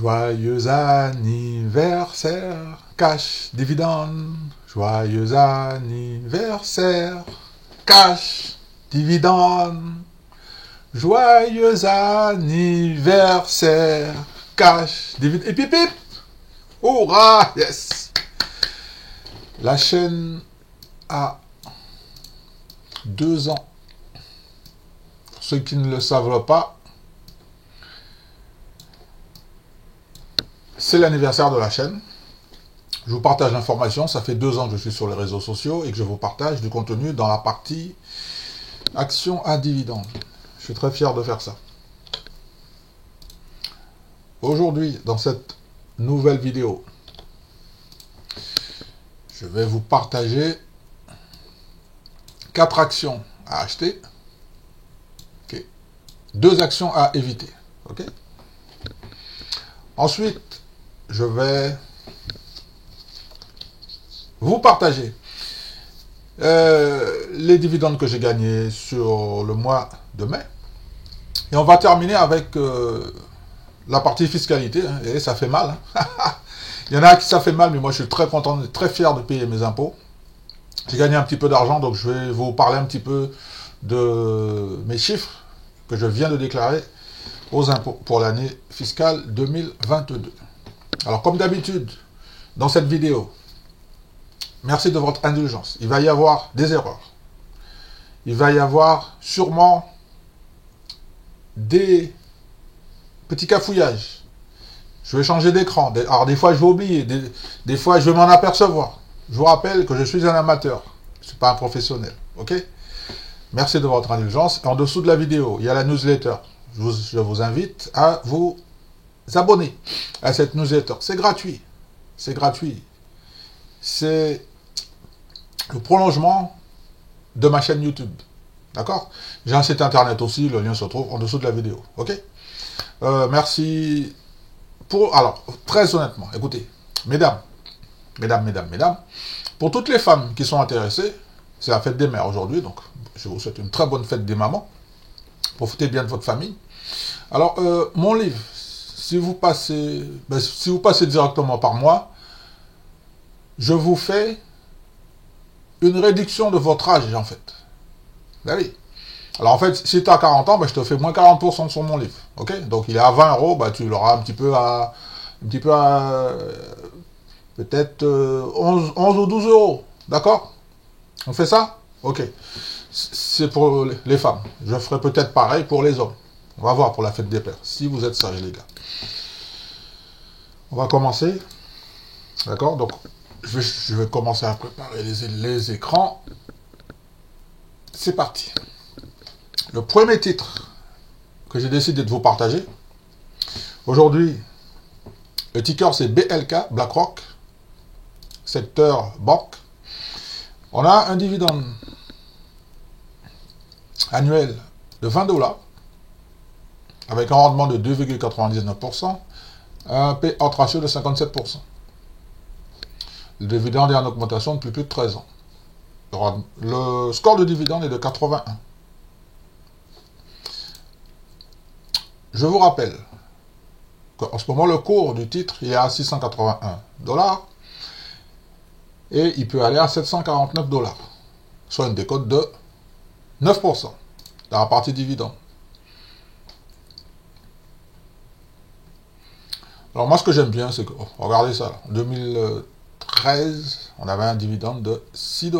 Joyeux anniversaire, cash dividende. Joyeux anniversaire, cash dividende. Joyeux anniversaire, cash dividende. Et pip pip. Hurrah, yes. La chaîne a 2 ans. Pour ceux qui ne le savent pas, c'est l'anniversaire de la chaîne. Je vous partage l'information. Ça fait 2 ans que je suis sur les réseaux sociaux et que je vous partage du contenu dans la partie action à dividende. Je suis très fier de faire ça. Aujourd'hui, dans cette nouvelle vidéo, je vais vous partager 4 actions à acheter, 2 actions à éviter. Ensuite, je vais vous partager les dividendes que j'ai gagnés sur le mois de mai. Et on va terminer avec la partie fiscalité. Et ça fait mal. Il y en a à qui ça fait mal, mais moi je suis très content, très fier de payer mes impôts. J'ai gagné un petit peu d'argent, donc je vais vous parler un petit peu de mes chiffres que je viens de déclarer aux impôts pour l'année fiscale 2022. Alors, comme d'habitude, dans cette vidéo, merci de votre indulgence. Il va y avoir des erreurs. Il va y avoir sûrement des petits cafouillages. Je vais changer d'écran. Alors, des fois, je vais oublier. Des fois, je vais m'en apercevoir. Je vous rappelle que je suis un amateur. Je ne suis pas un professionnel. OK? Merci de votre indulgence. En dessous de la vidéo, il y a la newsletter. Je vous invite à vous abonner à cette newsletter. C'est gratuit. C'est gratuit. C'est le prolongement de ma chaîne YouTube. D'accord? J'ai un site internet aussi. Le lien se trouve en dessous de la vidéo. OK? Merci pour... Alors, très honnêtement, écoutez, mesdames, pour toutes les femmes qui sont intéressées, c'est la fête des mères aujourd'hui, donc je vous souhaite une très bonne fête des mamans. Profitez bien de votre famille. Alors, mon livre, si vous passez directement par moi, je vous fais une réduction de votre âge, en fait. Ben oui. Alors, en fait, si tu as 40 ans, ben, je te fais moins 40% sur mon livre. OK? Donc, il est à 20 €, ben, tu l'auras un petit peu à peut-être 11 ou 12 €. D'accord? On fait ça? OK. C'est pour les femmes. Je ferai peut-être pareil pour les hommes. On va voir pour la fête des pères. Si vous êtes sérieux, les gars. On va commencer. D'accord? Donc, je vais commencer à préparer les écrans. C'est parti. Le premier titre que j'ai décidé de vous partager. Aujourd'hui, le ticker c'est BLK, BlackRock. Secteur banque. On a un dividende annuel de 20 $, avec un rendement de 2,99%, un payout ratio de 57%. Le dividende est en augmentation depuis plus de 13 ans. Le score de dividende est de 81. Je vous rappelle qu'en ce moment, le cours du titre il est à 681 $, et il peut aller à 749 $, soit une décote de 9% dans la partie dividende. Alors moi, ce que j'aime bien, c'est que, regardez ça, en 2013, on avait un dividende de 6 $.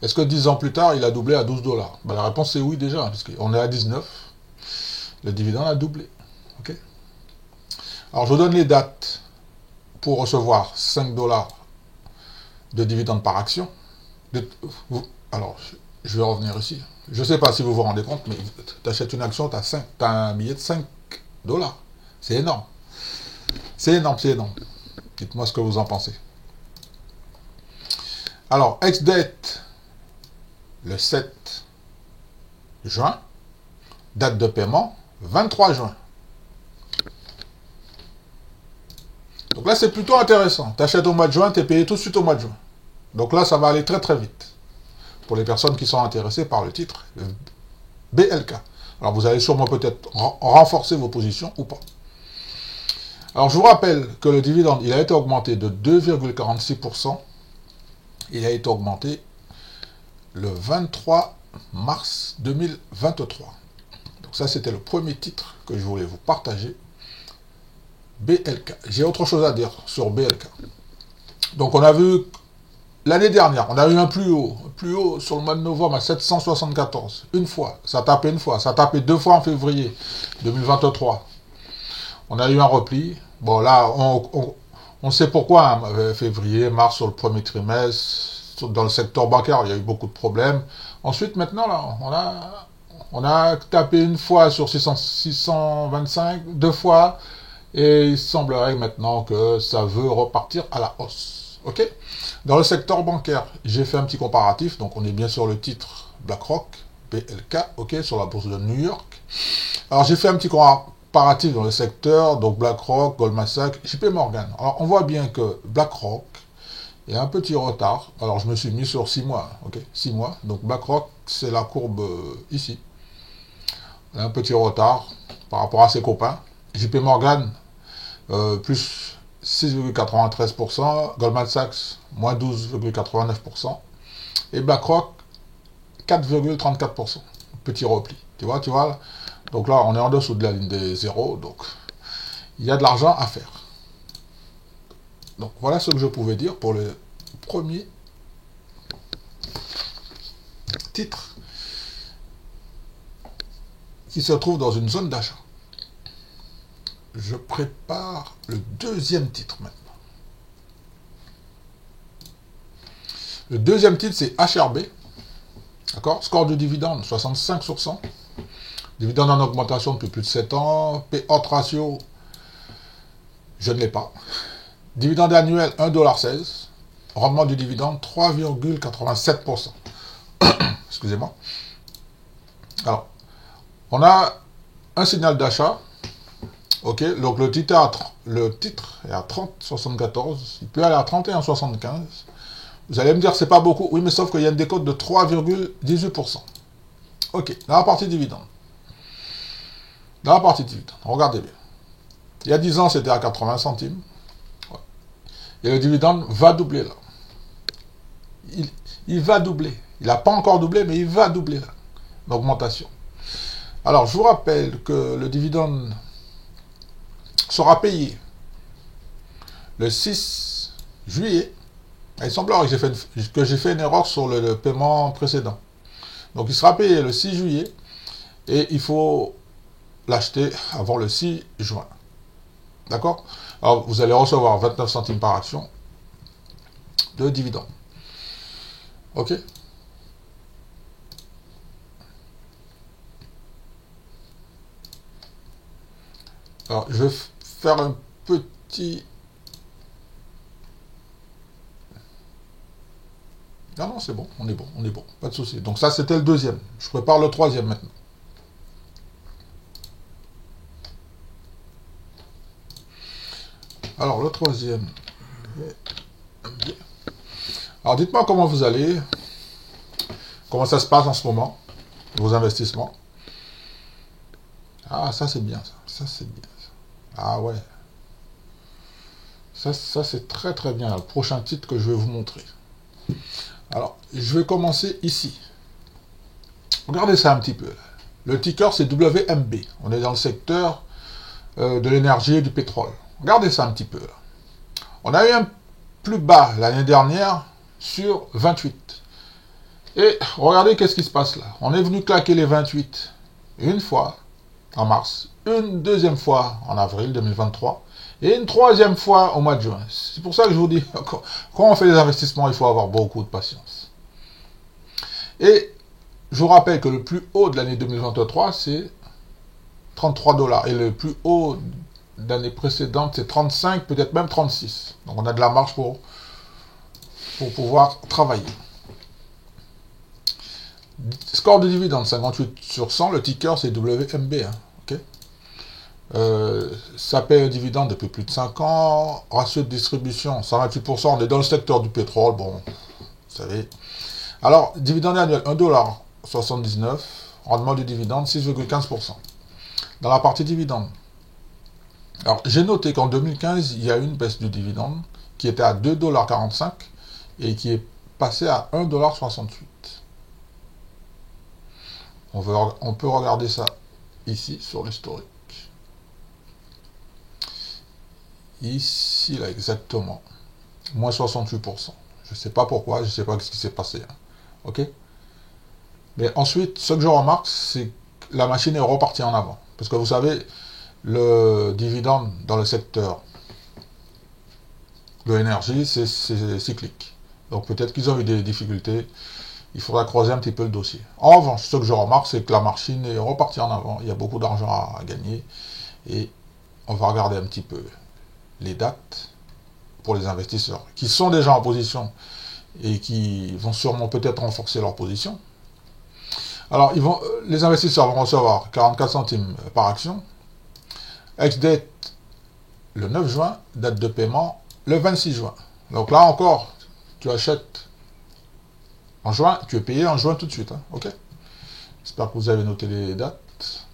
Est-ce que 10 ans plus tard, il a doublé à 12 $? Ben, la réponse c'est oui déjà, puisqu'on est à 19. Le dividende a doublé. OK? Alors je vous donne les dates pour recevoir 5 $ de dividende par action. Alors, je vais revenir ici. Je ne sais pas si vous vous rendez compte, mais tu achètes une action, tu as un billet de 5 $. C'est énorme. C'est énorme, c'est énorme. Dites-moi ce que vous en pensez. Alors, ex-date, le 7 juin. Date de paiement, 23 juin. Donc là, c'est plutôt intéressant. Tu achètes au mois de juin, tu es payé tout de suite au mois de juin. Donc là, ça va aller très très vite. Pour les personnes qui sont intéressées par le titre BLK. Alors vous allez sûrement peut-être renforcer vos positions ou pas. Alors, je vous rappelle que le dividende, il a été augmenté de 2,46%. Il a été augmenté le 23 mars 2023. Donc ça, c'était le premier titre que je voulais vous partager. BLK. J'ai autre chose à dire sur BLK. Donc, on a vu l'année dernière, on a eu un plus haut sur le mois de novembre à 774. Une fois, ça a tapé une fois, ça a tapé deux fois en février 2023. On a eu un repli. Bon, là, on sait pourquoi, hein, février, mars, sur le premier trimestre, dans le secteur bancaire, il y a eu beaucoup de problèmes. Ensuite, maintenant, là, on a tapé une fois sur 625, deux fois, et il semblerait maintenant que ça veut repartir à la hausse. Ok? Dans le secteur bancaire, j'ai fait un petit comparatif, donc on est bien sur le titre BlackRock, BLK, ok, sur la bourse de New York. Alors j'ai fait un petit comparatif dans le secteur, donc BlackRock, Goldman Sachs, JP Morgan. Alors on voit bien que BlackRock est un petit retard. Alors je me suis mis sur 6 mois, ok, 6 mois. Donc BlackRock, c'est la courbe ici. Il a un petit retard par rapport à ses copains. JP Morgan, plus 6,93%, Goldman Sachs, moins 12,89%, et BlackRock, 4,34%. Petit repli. Tu vois là. Donc là, on est en dessous de la ligne des zéros, donc il y a de l'argent à faire. Donc voilà ce que je pouvais dire pour le premier titre qui se trouve dans une zone d'achat. Je prépare le deuxième titre maintenant. Le deuxième titre, c'est HRB. D'accord? Score de dividende, 65 sur 100. Dividende en augmentation depuis plus de 7 ans. Payout ratio, je ne l'ai pas. Dividende annuel, 1,16 $. Rendement du dividende, 3,87%. Excusez-moi. Alors, on a un signal d'achat. Ok, donc le titre est à 30,74. Il peut aller à 31,75. Vous allez me dire, c'est pas beaucoup. Oui, mais sauf qu'il y a une décote de 3,18%. Ok, dans la partie dividende. Regardez bien. Il y a 10 ans, c'était à 80 centimes. Ouais. Et le dividende va doubler là. Il va doubler. Il n'a pas encore doublé, mais il va doubler là. L'augmentation. Alors, je vous rappelle que le dividende sera payé le 6 juillet. Il semblerait que j'ai fait une erreur sur le paiement précédent. Donc il sera payé le 6 juillet et il faut l'acheter avant le 6 juin. D'accord? Alors vous allez recevoir 29 centimes par action de dividende. Ok? Alors je vais faire un petit... Non, c'est bon, on est bon, pas de souci. Donc ça, c'était le deuxième. Je prépare le troisième maintenant. Alors, le troisième. Alors, dites-moi comment vous allez. Comment ça se passe en ce moment, vos investissements. Ah, ça, c'est bien, ça. Ça, c'est bien, ça. Ah, ouais. Ça c'est très, très bien. Le prochain titre que je vais vous montrer. Alors, je vais commencer ici. Regardez ça un petit peu. Le ticker, c'est WMB. On est dans le secteur de l'énergie et du pétrole. Regardez ça un petit peu. On a eu un plus bas l'année dernière sur 28. Et regardez qu'est-ce qui se passe là. On est venu claquer les 28 une fois en mars, une deuxième fois en avril 2023 et une troisième fois au mois de juin. C'est pour ça que je vous dis, quand on fait des investissements, il faut avoir beaucoup de patience. Et je vous rappelle que le plus haut de l'année 2023, c'est 33 $. Et le plus haut de l'année précédente, c'est 35, peut-être même 36. Donc on a de la marge pour pouvoir travailler. Score de dividende, 58 sur 100. Le ticker, c'est WMB. Hein, okay. Ça paye un dividende depuis plus de 5 ans. Ratio de distribution, 128%. On est dans le secteur du pétrole. Bon, vous savez. Alors, dividende annuel, 1,79 $. Rendement du dividende, 6,15%. Dans la partie dividende, Alors, j'ai noté qu'en 2015, il y a eu une baisse du dividende qui était à 2,45 $ et qui est passée à 1,68 $. On peut regarder ça ici sur l'historique. Ici, là, exactement. Moins 68%. Je ne sais pas pourquoi, je ne sais pas ce qui s'est passé. Hein. Ok. Mais ensuite, ce que je remarque, c'est que la machine est repartie en avant. Parce que vous savez, le dividende dans le secteur de l'énergie, c'est cyclique. Donc peut-être qu'ils ont eu des difficultés. Il faudra creuser un petit peu le dossier. En revanche, ce que je remarque, c'est que la machine est repartie en avant. Il y a beaucoup d'argent à gagner. Et on va regarder un petit peu les dates pour les investisseurs qui sont déjà en position et qui vont sûrement peut-être renforcer leur position. Alors, les investisseurs vont recevoir 44 centimes par action. Ex-date le 9 juin, date de paiement le 26 juin. Donc là encore, tu achètes en juin, tu es payé en juin tout de suite. Hein, ok. J'espère que vous avez noté les dates.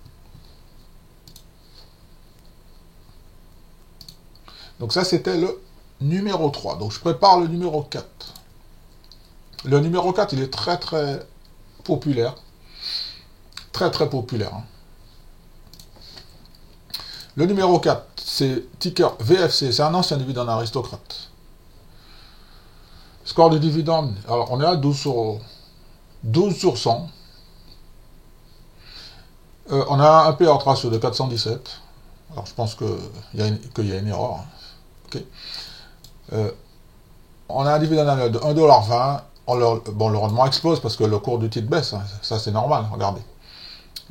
Donc ça, c'était le numéro 3. Donc je prépare le numéro 4. Le numéro 4, il est très très populaire. Très très populaire. Hein. Le numéro 4, c'est ticker VFC. C'est un ancien dividende aristocrate. Score de dividende, alors on est à 12 sur 100. On a un payout ratio de 417. Alors je pense qu'il y a une erreur. Hein. Okay. On a un dividende annuel de 1,20 $. Bon, le rendement explose parce que le cours du titre baisse. Hein. Ça, c'est normal, regardez.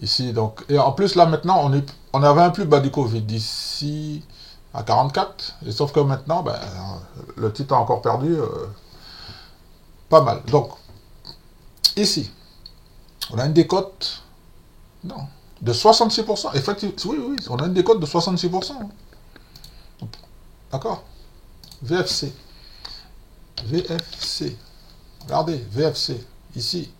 Ici, donc. Et en plus, là, maintenant, on avait un plus bas du Covid d'ici à 44. Et sauf que maintenant, ben, le titre a encore perdu pas mal. Donc, ici, on a une décote de 66%. Effectivement, oui, on a une décote de 66%. D'accord. VFC. VFC. Regardez, VFC. Ici.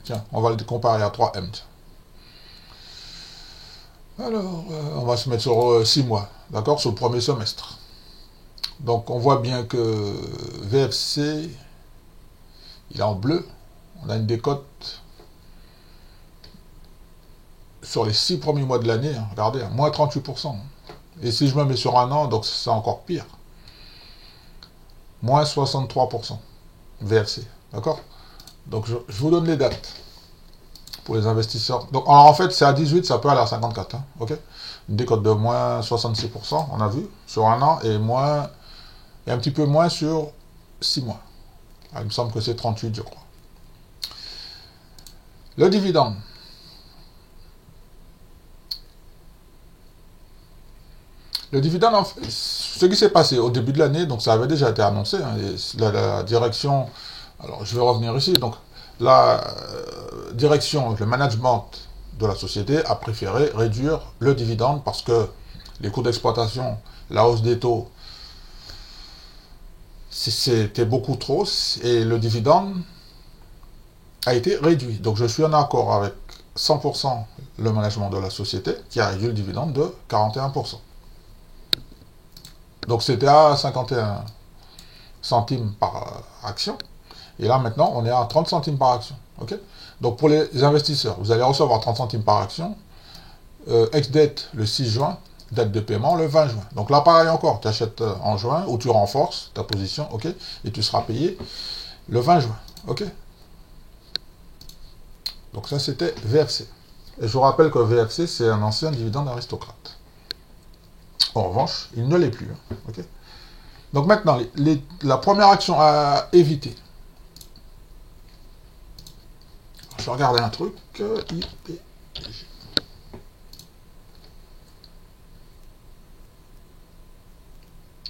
Tiens, on va le comparer à 3M. Alors, on va se mettre sur 6 mois. D'accord. Sur le premier semestre. Donc, on voit bien que VFC, il est en bleu. On a une décote sur les 6 premiers mois de l'année, hein, regardez, hein, moins 38%. Et si je me mets sur un an, donc c'est encore pire. Moins 63%. VFC, d'accord. Donc je vous donne les dates pour les investisseurs. Donc alors, en fait, c'est à 18, ça peut aller à 54, hein, ok. Une décote de moins 66%, on a vu, sur un an, et un petit peu moins sur 6 mois. Alors, il me semble que c'est 38, je crois. Le dividende. Le dividende, ce qui s'est passé au début de l'année, donc ça avait déjà été annoncé, hein, la direction, alors je vais revenir ici, donc la direction, le management de la société a préféré réduire le dividende parce que les coûts d'exploitation, la hausse des taux, c'était beaucoup trop et le dividende a été réduit. Donc je suis en accord avec 100% le management de la société qui a réduit le dividende de 41%. Donc c'était à 51 centimes par action. Et là maintenant, on est à 30 centimes par action. Okay. Donc pour les investisseurs, vous allez recevoir 30 centimes par action. Ex-date le 6 juin, date de paiement le 20 juin. Donc là, pareil encore, tu achètes en juin ou tu renforces ta position, ok, et tu seras payé le 20 juin. Ok. Donc ça, c'était VFC. Et je vous rappelle que VFC, c'est un ancien dividende aristocrate. En revanche, il ne l'est plus. Hein. Okay. Donc maintenant, la première action à éviter. Je vais regarder un truc. IPG.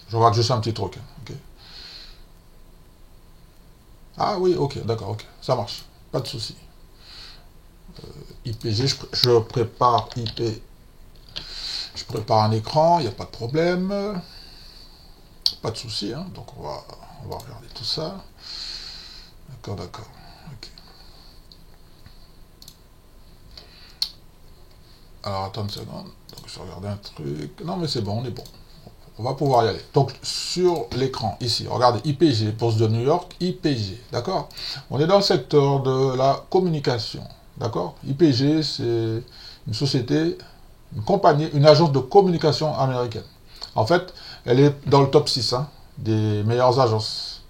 Je regarde juste un petit truc. Okay. Ah oui, ok, d'accord, ok. Ça marche. Pas de souci. IPG, je prépare IP. Je prépare un écran, il n'y a pas de problème. Pas de souci, hein. Donc on va regarder tout ça. D'accord. Okay. Alors, attends une seconde. Donc, je vais regarder un truc. Non, mais c'est bon, on est bon. On va pouvoir y aller. Donc, sur l'écran, ici, regardez, IPG, Bourse de New York, IPG, d'accord? On est dans le secteur de la communication, d'accord? IPG, c'est une société, une compagnie, une agence de communication américaine. En fait, elle est dans le top 6 hein, des meilleures agences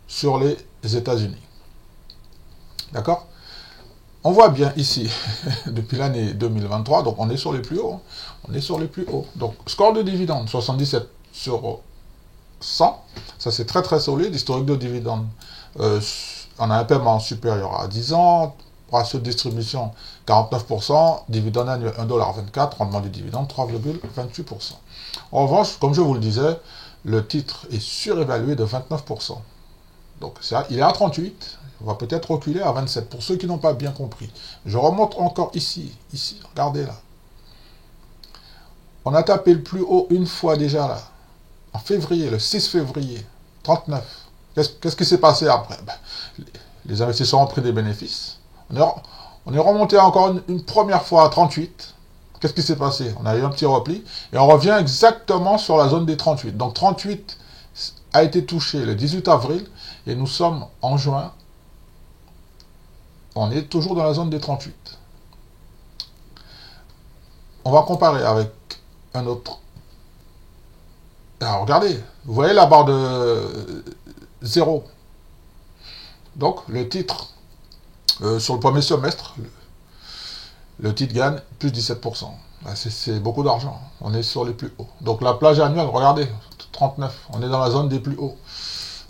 sur les États-Unis. D'accord? On voit bien ici, depuis l'année 2023, donc on est sur les plus hauts. Hein. On est sur les plus hauts. Donc, score de dividende, 77 sur 100. Ça, c'est très très solide. Historique de dividende, on a un paiement supérieur à 10 ans. Ratio de distribution, 49%. Dividende annuel, 1,24 $. Rendement du dividende, 3,28%. En revanche, comme je vous le disais, le titre est surévalué de 29%. Donc, ça, il est à 38. On va peut-être reculer à 27, pour ceux qui n'ont pas bien compris. Je remonte encore ici, regardez là. On a tapé le plus haut une fois déjà là, en février, le 6 février, 39. Qu'est-ce qui s'est passé après? Les investisseurs ont pris des bénéfices. On est remonté encore une première fois à 38. Qu'est-ce qui s'est passé? On a eu un petit repli, et on revient exactement sur la zone des 38. Donc 38 a été touché le 18 avril, et nous sommes en juin. On est toujours dans la zone des 38. On va comparer avec un autre. Alors, regardez, vous voyez la barre de 0. Donc, le titre, sur le premier semestre, le titre gagne plus 17%. C'est beaucoup d'argent. On est sur les plus hauts. Donc, la plage annuelle, regardez, 39. On est dans la zone des plus hauts.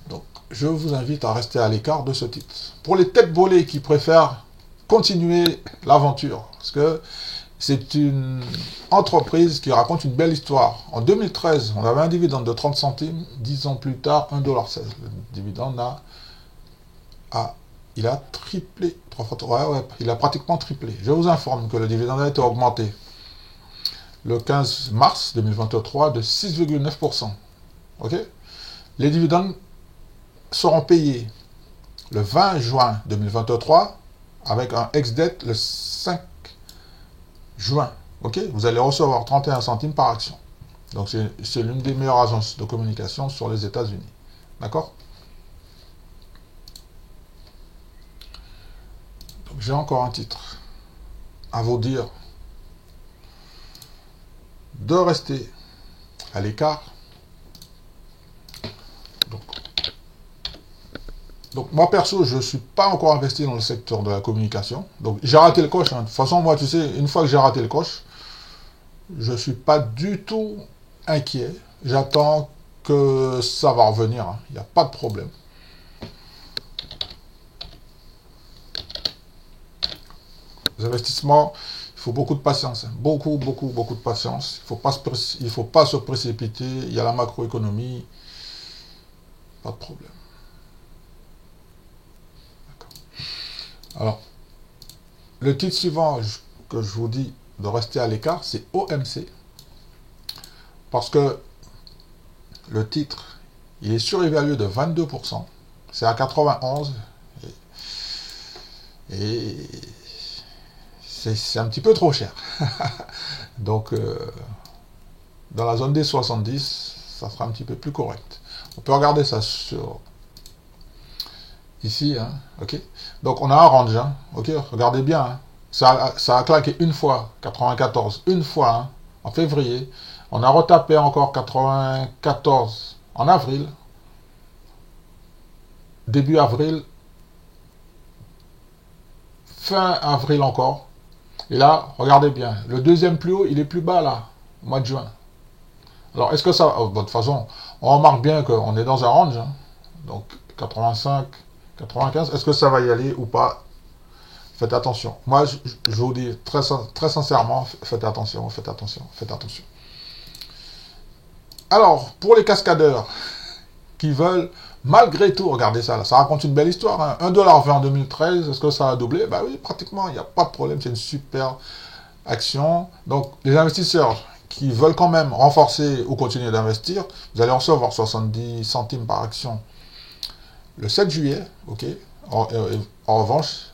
Donc, je vous invite à rester à l'écart de ce titre. Pour les têtes volées qui préfèrent continuer l'aventure, parce que c'est une entreprise qui raconte une belle histoire. En 2013, on avait un dividende de 30 centimes, 10 ans plus tard, 1,16 $. Le dividende il a triplé, il a pratiquement triplé. Je vous informe que le dividende a été augmenté le 15 mars 2023 de 6,9%. Ok? Les dividendes seront payés le 20 juin 2023 avec un ex-date le 5 juin. Ok? Vous allez recevoir 31 centimes par action. Donc c'est l'une des meilleures agences de communication sur les États-Unis. D'accord? Donc j'ai encore un titre à vous dire de rester à l'écart. Donc moi perso, je ne suis pas encore investi dans le secteur de la communication. Donc j'ai raté le coche. Hein. De toute façon, moi, tu sais, une fois que j'ai raté le coche, je ne suis pas du tout inquiet. J'attends que ça va revenir. Hein. Il n'y a pas de problème. Les investissements, il faut beaucoup de patience. Hein. Beaucoup de patience. Il ne faut pas se précipiter. Il y a la macroéconomie. Pas de problème. Alors, le titre suivant que je vous dis de rester à l'écart, c'est OMC. Parce que le titre, il est surévalué de 22%. C'est à 91. Et c'est un petit peu trop cher. Donc, dans la zone des 70, ça sera un petit peu plus correct. On peut regarder ça sur... Ici, hein, ok. Donc on a un range, hein, ok. Regardez bien, hein. Ça a claqué une fois, 94, une fois, hein, en février. On a retapé encore 94 en avril, début avril, fin avril encore. Et là, regardez bien, le deuxième plus haut, il est plus bas là, au mois de juin. Alors est-ce que ça, de toute façon, on remarque bien qu'on est dans un range, hein, donc 85. 95, est-ce que ça va y aller ou pas? Faites attention. Moi, je vous dis très sincèrement, faites attention. Alors, pour les cascadeurs qui veulent, malgré tout, regardez ça, là, ça raconte une belle histoire. Hein. 1,20 $ en 2013, est-ce que ça a doublé? Bah oui, pratiquement, il n'y a pas de problème, c'est une super action. Donc, les investisseurs qui veulent quand même renforcer ou continuer d'investir, vous allez recevoir 70 centimes par action le 7 juillet, ok. En revanche,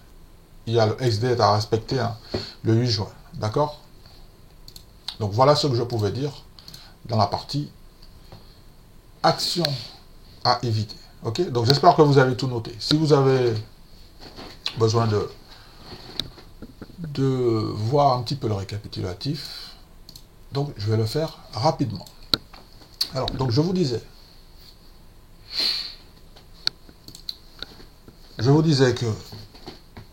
il y a le ex-date à respecter, hein, le 8 juin, d'accord. Donc voilà ce que je pouvais dire dans la partie action à éviter. Ok, donc j'espère que vous avez tout noté. Si vous avez besoin de voir un petit peu le récapitulatif, donc je vais le faire rapidement. Alors, donc je vous disais que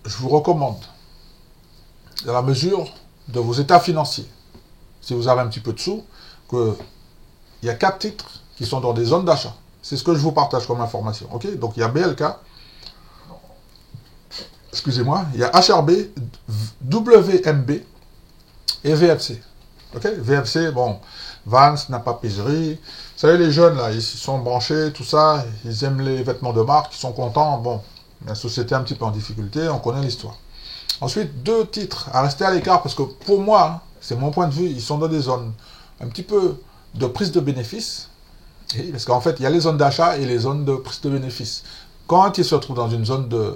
je vous recommande, dans la mesure de vos états financiers, si vous avez un petit peu de sous, qu'il y a 4 titres qui sont dans des zones d'achat. C'est ce que je vous partage comme information. Ok, donc il y a BLK, excusez-moi, il y a HRB, WMB et VFC. Ok, VFC, bon, Vans, Napa Papeterie. Vous savez, les jeunes, là, ils sont branchés, tout ça, ils aiment les vêtements de marque, ils sont contents. Bon, la société est un petit peu en difficulté, on connaît l'histoire. Ensuite, 2 titres à rester à l'écart, parce que pour moi, c'est mon point de vue, ils sont dans des zones un petit peu de prise de bénéfices. Parce qu'en fait, il y a les zones d'achat et les zones de prise de bénéfices. Quand ils se retrouvent dans une zone de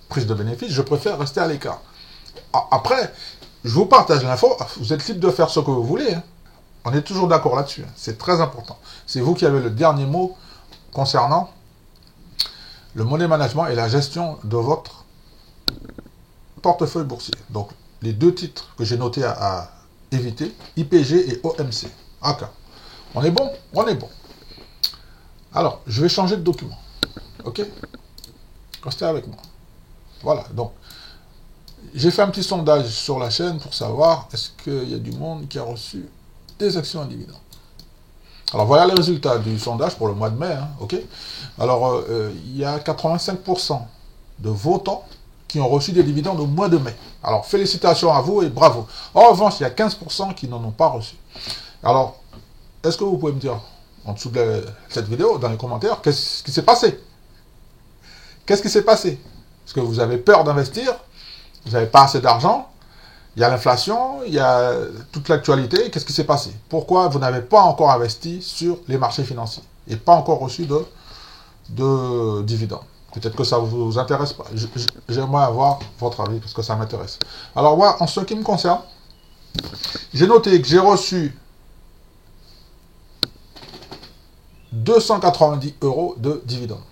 prise de bénéfices, je préfère rester à l'écart. Après, je vous partage l'info, vous êtes libre de faire ce que vous voulez. Hein. On est toujours d'accord là-dessus, hein. C'est très important. C'est vous qui avez le dernier mot concernant le money management et la gestion de votre portefeuille boursier. Donc, les 2 titres que j'ai notés à éviter, IPG et OMC. Ok. On est bon? On est bon. Alors, je vais changer de document. Ok? Restez avec moi. Voilà, donc, j'ai fait un petit sondage sur la chaîne pour savoir est-ce qu'il y a du monde qui a reçu des actions à dividendes. Alors, voilà les résultats du sondage pour le mois de mai. Hein, ok? Alors, il y a 85% de votants qui ont reçu des dividendes au mois de mai. Alors, félicitations à vous et bravo. En revanche, il y a 15% qui n'en ont pas reçu. Alors, est-ce que vous pouvez me dire, en dessous de cette vidéo, dans les commentaires, qu'est-ce qui s'est passé? Qu'est-ce qui s'est passé? Est-ce que vous avez peur d'investir? Vous n'avez pas assez d'argent? Il y a l'inflation, il y a toute l'actualité. Qu'est-ce qui s'est passé? Pourquoi vous n'avez pas encore investi sur les marchés financiers et pas encore reçu de dividendes? Peut-être que ça ne vous intéresse pas. J'aimerais avoir votre avis parce que ça m'intéresse. Alors moi, en ce qui me concerne, j'ai noté que j'ai reçu 290 € de dividendes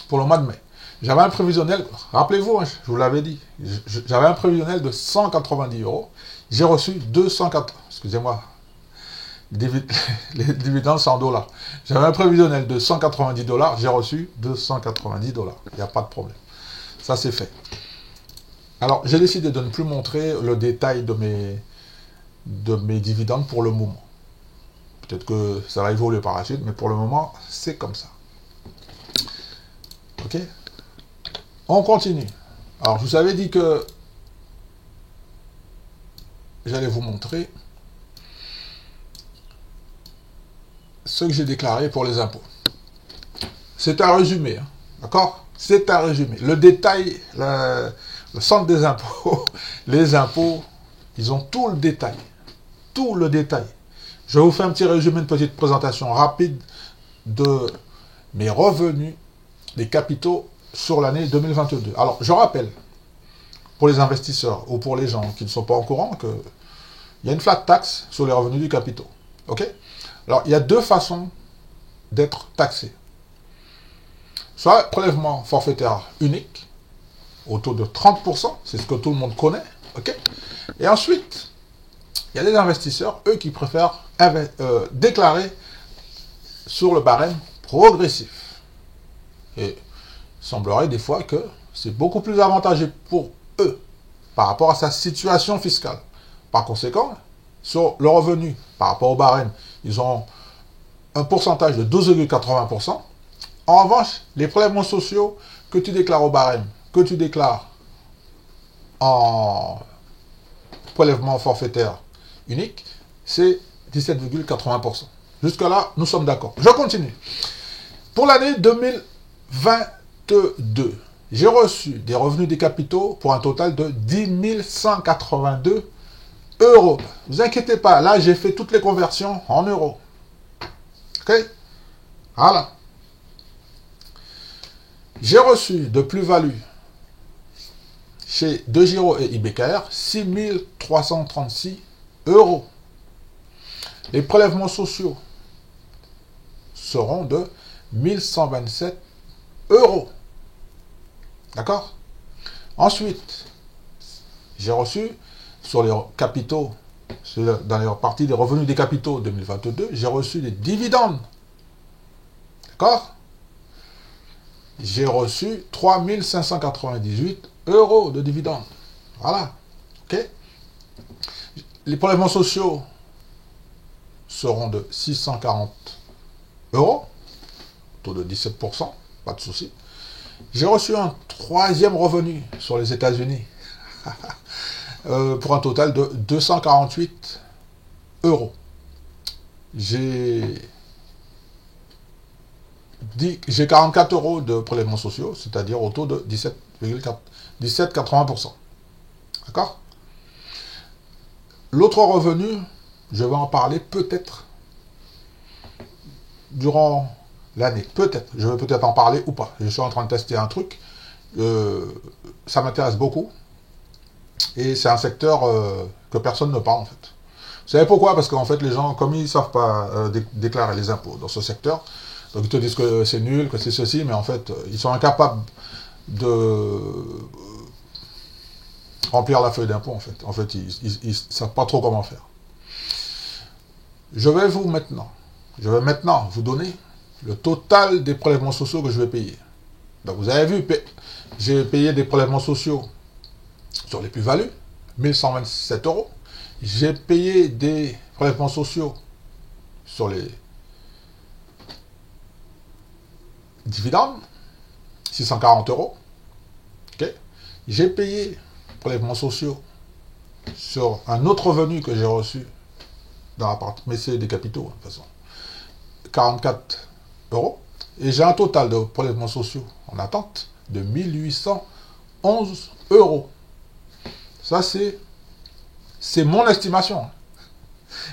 pour le mois de mai. J'avais un prévisionnel, rappelez-vous, hein, je vous l'avais dit, j'avais un prévisionnel de 190 €. J'ai reçu 204, excusez-moi, les dividendes c'est en dollars. J'avais un prévisionnel de 190 $, j'ai reçu 290 $. Il n'y a pas de problème. Ça c'est fait. Alors j'ai décidé de ne plus montrer le détail de mes dividendes pour le moment. Peut-être que ça va évoluer par la suite, mais pour le moment, c'est comme ça. Ok? On continue. Alors, je vous avais dit que j'allais vous montrer ce que j'ai déclaré pour les impôts. C'est un résumé, hein, d'accord? C'est un résumé. Le détail, le centre des impôts, les impôts, ils ont tout le détail. Tout le détail. Je vous fais un petit résumé, une petite présentation rapide de mes revenus des capitaux sur l'année 2022. Alors, je rappelle, pour les investisseurs ou pour les gens qui ne sont pas au courant, qu'il y a une flat tax sur les revenus du capitaux. Ok? Alors, il y a 2 façons d'être taxé. Soit prélèvement forfaitaire unique, au taux de 30%, c'est ce que tout le monde connaît. Ok? Et ensuite, il y a les investisseurs, eux, qui préfèrent déclarer sur le barème progressif. Et il semblerait des fois que c'est beaucoup plus avantageux pour eux par rapport à sa situation fiscale. Par conséquent, sur le revenu par rapport au barème, ils ont un pourcentage de 12,80%. En revanche, les prélèvements sociaux que tu déclares au barème, que tu déclares en prélèvement forfaitaire unique, c'est 17,80%. Jusque-là, nous sommes d'accord. Je continue. Pour l'année 2022, j'ai reçu des revenus des capitaux pour un total de 10 182 €. Ne vous inquiétez pas, là, j'ai fait toutes les conversions en euros. Ok? Voilà. J'ai reçu de plus-value chez DeGiro et IBKR 6 336 €. Les prélèvements sociaux seront de 1127 euros. D'accord? Ensuite, j'ai reçu sur les capitaux, dans les parties des revenus des capitaux 2022, j'ai reçu des dividendes. D'accord? J'ai reçu 3598 euros de dividendes. Voilà. OK? Les prélèvements sociaux seront de 640 euros, taux de 17%, pas de souci. J'ai reçu un troisième revenu sur les États-Unis pour un total de 248 euros. J'ai 44 euros de prélèvements sociaux, c'est-à-dire au taux de 17,80%. D'accord? L'autre revenu, je vais en parler peut-être durant l'année. Peut-être. Je vais peut-être en parler ou pas. Je suis en train de tester un truc. Ça m'intéresse beaucoup. Et c'est un secteur que personne ne parle en fait. Vous savez pourquoi? Parce qu'en fait, les gens, comme ils ne savent pas déclarer les impôts dans ce secteur, donc ils te disent que c'est nul, que c'est ceci, mais en fait, ils sont incapables de remplir la feuille d'impôt en fait. En fait, ils ne savent pas trop comment faire. Je vais maintenant vous donner le total des prélèvements sociaux que je vais payer. Donc vous avez vu, j'ai payé des prélèvements sociaux sur les plus-values, 1127 euros. J'ai payé des prélèvements sociaux sur les dividendes, 640 euros. Okay. J'ai payé prélèvements sociaux sur un autre revenu que j'ai reçu dans la partie, mais c'est des capitaux, de toute façon, 44 euros. Et j'ai un total de prélèvements sociaux en attente de 1811 euros. Ça, c'est mon estimation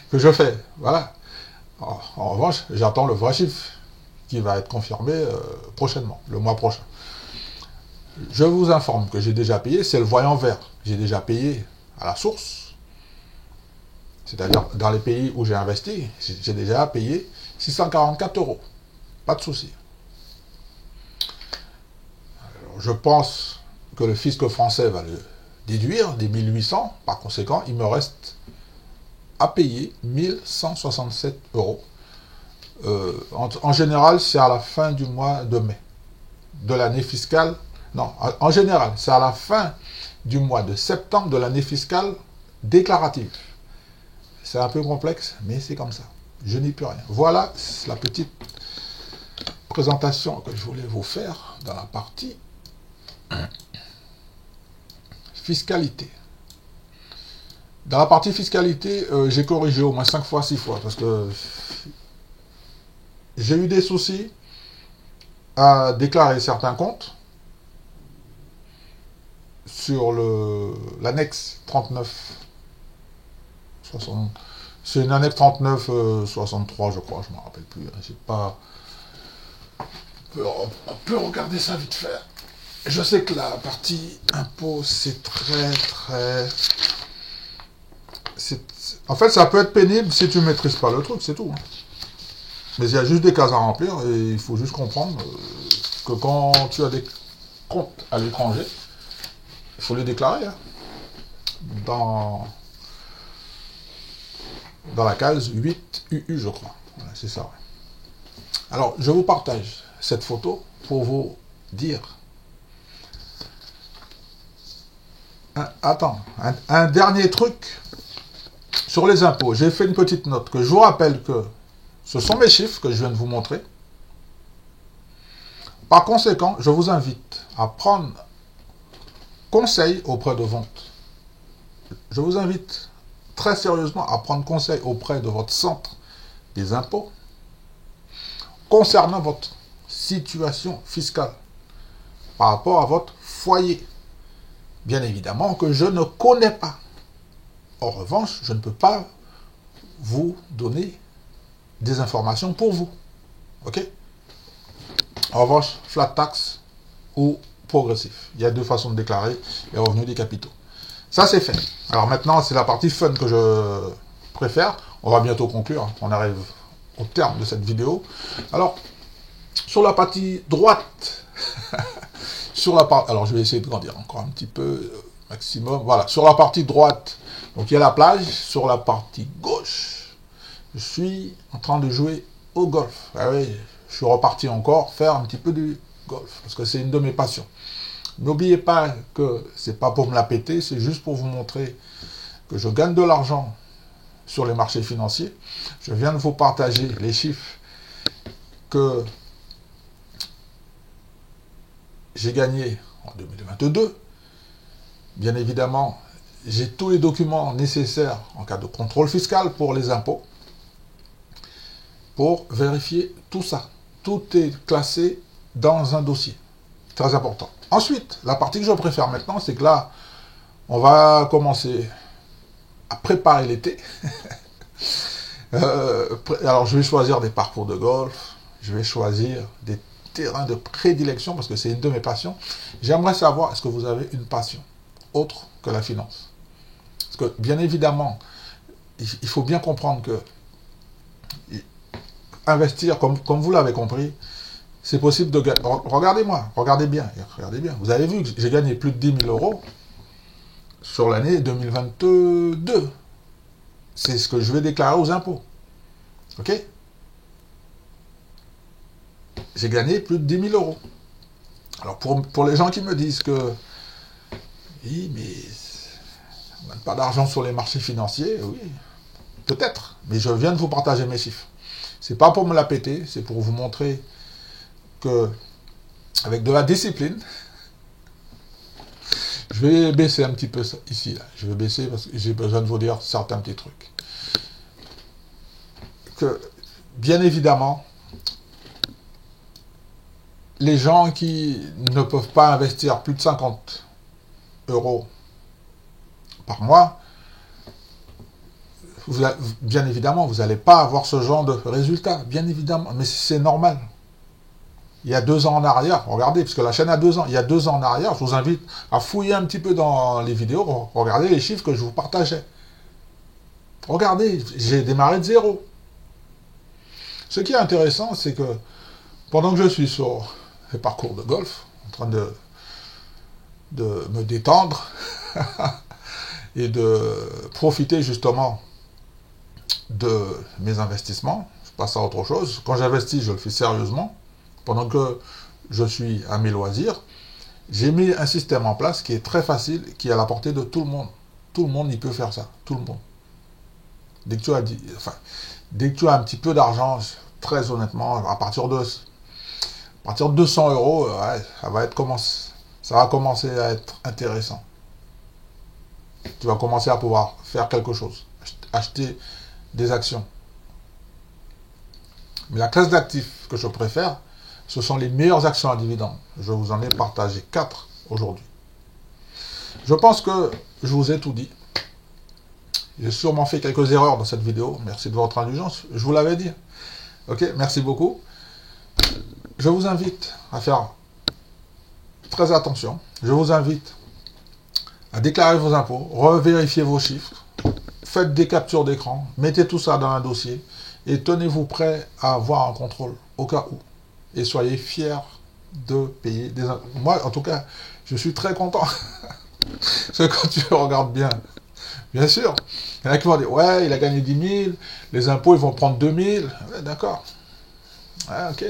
que je fais. Voilà. En revanche, j'attends le vrai chiffre qui va être confirmé prochainement, le mois prochain. Je vous informe que j'ai déjà payé, c'est le voyant vert. J'ai déjà payé à la source, c'est-à-dire dans les pays où j'ai investi, j'ai déjà payé 644 euros. Pas de souci. Alors, je pense que le fisc français va le déduire des 1800. Par conséquent, il me reste à payer 1167 euros. En général, c'est à la fin du mois de mai de l'année fiscale. Non, en général, c'est à la fin du mois de septembre de l'année fiscale déclarative. C'est un peu complexe, mais c'est comme ça. Je n'y peux rien. Voilà la petite présentation que je voulais vous faire dans la partie fiscalité. Dans la partie fiscalité, j'ai corrigé au moins 5 fois, 6 fois, parce que j'ai eu des soucis à déclarer certains comptes sur l'annexe 39 60. C'est une annexe 39 63, je crois, je ne me rappelle plus. J'ai pas. On peut regarder ça vite fait. Je sais que la partie impôt, c'est très. En fait, ça peut être pénible si tu ne maîtrises pas le truc, c'est tout. Mais il y a juste des cases à remplir et il faut juste comprendre que quand tu as des comptes à l'étranger, il faut les déclarer. Hein, dans la case 8 UU, je crois. Voilà, c'est ça. Ouais. Alors, je vous partage cette photo pour vous dire. Un dernier truc sur les impôts. J'ai fait une petite note que je vous rappelle que ce sont mes chiffres que je viens de vous montrer. Par conséquent, je vous invite à prendre conseil auprès de vente. Je vous invite très sérieusement à prendre conseil auprès de votre centre des impôts concernant votre situation fiscale par rapport à votre foyer. Bien évidemment que je ne connais pas. En revanche, je ne peux pas vous donner des informations pour vous. Ok? En revanche, flat tax ou progressif. Il y a deux façons de déclarer les revenus des capitaux. Ça, c'est fait. Alors maintenant, c'est la partie fun que je préfère. On va bientôt conclure, on arrive au terme de cette vidéo. Alors, sur la partie droite, alors je vais essayer de grandir encore un petit peu, maximum. Voilà, sur la partie droite, donc il y a la plage. Sur la partie gauche, je suis en train de jouer au golf. Ah oui, je suis reparti encore faire un petit peu du golf, parce que c'est une de mes passions. N'oubliez pas que c'est pas pour me la péter, c'est juste pour vous montrer que je gagne de l'argent sur les marchés financiers. Je viens de vous partager les chiffres que j'ai gagnés en 2022. Bien évidemment, j'ai tous les documents nécessaires en cas de contrôle fiscal pour les impôts, pour vérifier tout ça. Tout est classé dans un dossier. Très important. Ensuite, la partie que je préfère maintenant, c'est que là, on va commencer à préparer l'été. Alors, je vais choisir des parcours de golf, je vais choisir des terrains de prédilection, parce que c'est une de mes passions. J'aimerais savoir, est-ce que vous avez une passion autre que la finance? Parce que, bien évidemment, il faut bien comprendre que investir, comme vous l'avez compris, c'est possible de gagner. Regardez-moi, regardez bien. Vous avez vu que j'ai gagné plus de 10 000 euros sur l'année 2022. C'est ce que je vais déclarer aux impôts. Ok? J'ai gagné plus de 10 000 euros. Alors, pour les gens qui me disent que oui, mais on ne gagne pas d'argent sur les marchés financiers, oui, peut-être. Mais je viens de vous partager mes chiffres. C'est pas pour me la péter, c'est pour vous montrer que, avec de la discipline, je vais baisser un petit peu ça, ici. Là. Je vais baisser parce que j'ai besoin de vous dire certains petits trucs. Que, bien évidemment, les gens qui ne peuvent pas investir plus de 50 euros par mois, bien évidemment, vous n'allez pas avoir ce genre de résultat, bien évidemment, mais c'est normal. Il y a 2 ans en arrière, regardez, puisque la chaîne a 2 ans, il y a 2 ans en arrière, je vous invite à fouiller un petit peu dans les vidéos, regardez les chiffres que je vous partageais. Regardez, j'ai démarré de 0. Ce qui est intéressant, c'est que pendant que je suis sur les parcours de golf, en train de me détendre et de profiter justement de mes investissements, je passe à autre chose. Quand j'investis, je le fais sérieusement. Pendant que je suis à mes loisirs, j'ai mis un système en place qui est très facile, qui est à la portée de tout le monde. Tout le monde, il peut faire ça. Tout le monde. Dès que tu as un petit peu d'argent, très honnêtement, à partir de 200 euros, ouais, ça va commencer à être intéressant. Tu vas commencer à pouvoir faire quelque chose. Acheter des actions. Mais la classe d'actifs que je préfère, ce sont les meilleures actions à dividendes. Je vous en ai partagé 4 aujourd'hui. Je pense que je vous ai tout dit. J'ai sûrement fait quelques erreurs dans cette vidéo. Merci de votre indulgence. Je vous l'avais dit. Ok, merci beaucoup. Je vous invite à faire très attention. Je vous invite à déclarer vos impôts, revérifier vos chiffres, faites des captures d'écran, mettez tout ça dans un dossier et tenez-vous prêt à avoir un contrôle au cas où. Et soyez fiers de payer des impôts. Moi, en tout cas, je suis très content. Parce que quand tu regardes bien sûr, il y en a qui vont dire, ouais, il a gagné 10 000, les impôts, ils vont prendre 2 000. Ouais, d'accord. Ouais, ok.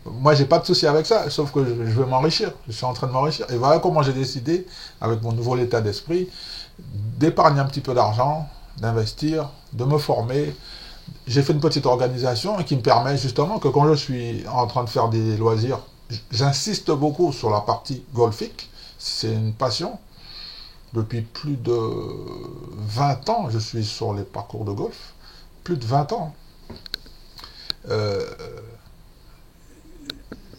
Moi, j'ai pas de souci avec ça, sauf que je veux m'enrichir. Je suis en train de m'enrichir. Et voilà comment j'ai décidé, avec mon nouveau état d'esprit, d'épargner un petit peu d'argent, d'investir, de me former. J'ai fait une petite organisation qui me permet justement que quand je suis en train de faire des loisirs, j'insiste beaucoup sur la partie golfique. C'est une passion. Depuis plus de 20 ans, je suis sur les parcours de golf. Plus de 20 ans.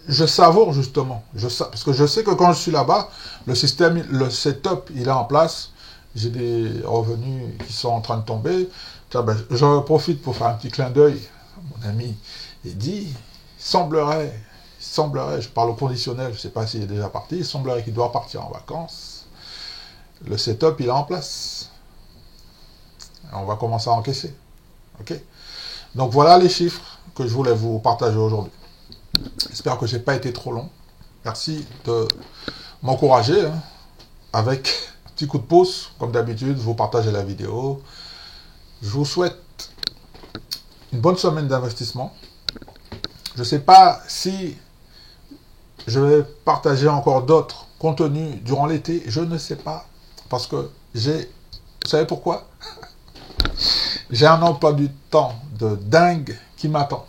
Je savoure justement. Parce que je sais que quand je suis là-bas, le système, le setup, il est en place. J'ai des revenus qui sont en train de tomber. Je profite pour faire un petit clin d'œil à mon ami Eddy. Il semblerait, je parle au conditionnel, je ne sais pas s'il est déjà parti, il semblerait qu'il doit partir en vacances. Le setup, il est en place. On va commencer à encaisser. Ok? Donc voilà les chiffres que je voulais vous partager aujourd'hui. J'espère que je n'ai pas été trop long. Merci de m'encourager hein, avec un petit coup de pouce. Comme d'habitude, vous partagez la vidéo. Je vous souhaite une bonne semaine d'investissement. Je ne sais pas si je vais partager encore d'autres contenus durant l'été. Je ne sais pas. Parce que j'ai... Vous savez pourquoi? J'ai un emploi du temps de dingue qui m'attend.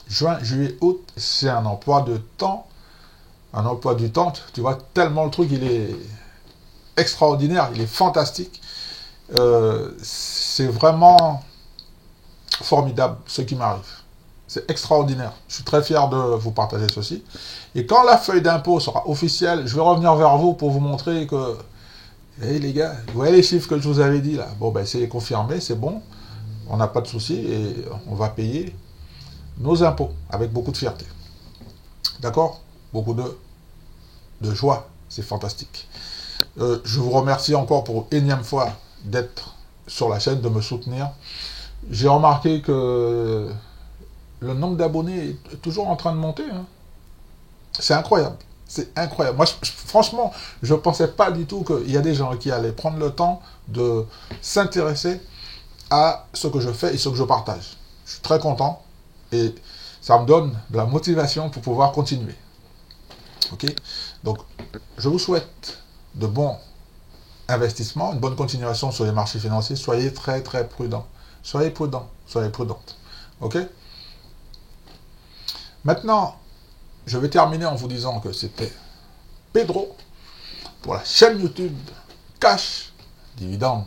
Juin, juillet, août, c'est un emploi de temps. Un emploi du temps, tu vois, tellement le truc, il est extraordinaire, il est fantastique. C'est vraiment formidable ce qui m'arrive. C'est extraordinaire. Je suis très fier de vous partager ceci. Et quand la feuille d'impôt sera officielle, je vais revenir vers vous pour vous montrer que, hey les gars, vous voyez les chiffres que je vous avais dit là. Bon, ben c'est confirmé, c'est bon. On n'a pas de souci et on va payer nos impôts avec beaucoup de fierté. D'accord? Beaucoup de joie. C'est fantastique. Je vous remercie encore pour une énième fois d'être sur la chaîne, de me soutenir. J'ai remarqué que le nombre d'abonnés est toujours en train de monter. Hein. C'est incroyable. C'est incroyable. Moi, franchement, je ne pensais pas du tout qu'il y a des gens qui allaient prendre le temps de s'intéresser à ce que je fais et ce que je partage. Je suis très content et ça me donne de la motivation pour pouvoir continuer. Ok? Donc, je vous souhaite de bons investissements, une bonne continuation sur les marchés financiers. Soyez très, très prudents. Soyez prudents, soyez prudentes. Ok? Maintenant, je vais terminer en vous disant que c'était Pedro pour la chaîne YouTube Cash Dividende.